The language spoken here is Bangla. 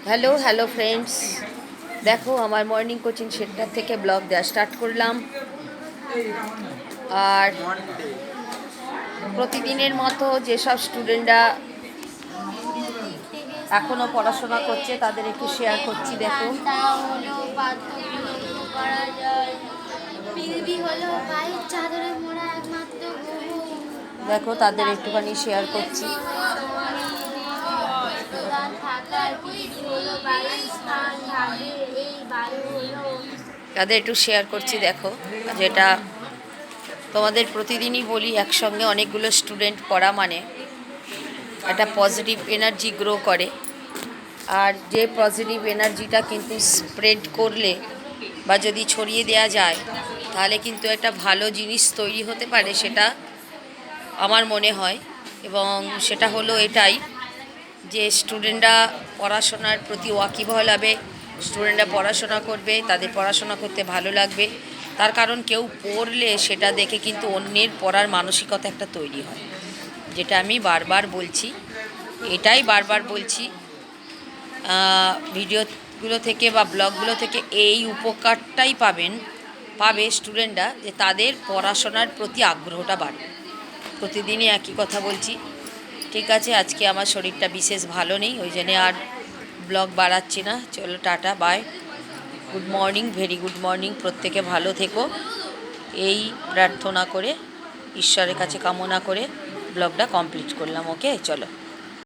হ্যালো হ্যালো ফ্রেন্ডস, দেখো আমার মর্নিং কোচিং সেন্টার থেকে ব্লগ দেওয়া স্টার্ট করলাম। আর প্রতিদিনের মতো যেসব স্টুডেন্টরা এখনও পড়াশোনা করছে তাদের একটু শেয়ার করছি। দেখো দেখো তাদের একটুখানি শেয়ার করছি। তাদের একটু শেয়ার করছি। দেখো, যেটা তোমাদের প্রতিদিনই বলি, একসঙ্গে অনেকগুলো স্টুডেন্ট পড়া মানে একটা পজিটিভ এনার্জি গ্রো করে। আর যে পজিটিভ এনার্জিটা কিন্তু স্প্রেড করলে বা যদি ছড়িয়ে দেওয়া যায় তাহলে কিন্তু একটা ভালো জিনিস তৈরি হতে পারে, সেটা আমার মনে হয়। এবং সেটা হলো এটাই যে স্টুডেন্টরা পড়াশোনার প্রতি ওয়াকিবহাল হবে, স্টুডেন্টরা পড়াশোনা করবে, তাদের পড়াশোনা করতে ভালো লাগবে। তার কারণ কেউ পড়লে সেটা দেখে কিন্তু অন্যের পড়ার মানসিকতা একটা তৈরি হয়, যেটা আমি বারবার বলছি, এটাই বারবার বলছি ভিডিওগুলো থেকে বা ব্লগগুলো থেকে। এই উপকারটাই পাবে স্টুডেন্টরা, যে তাদের পড়াশোনার প্রতি আগ্রহটা বাড়বে। প্রতিদিনই একই কথা বলছি। ঠিক আছে, আজকে আমার শরীরটা বিশেষ ভালো নেই, ওই জন্যে আর ব্লগ বাড়াচ্ছি না। চলো, tata, bye, good morning, very good morning. প্রত্যেকে ভালো থেকো, এই প্রার্থনা করে, ঈশ্বরের কাছে কামনা করে ব্লগটা কমপ্লিট করলাম। ওকে, চলো।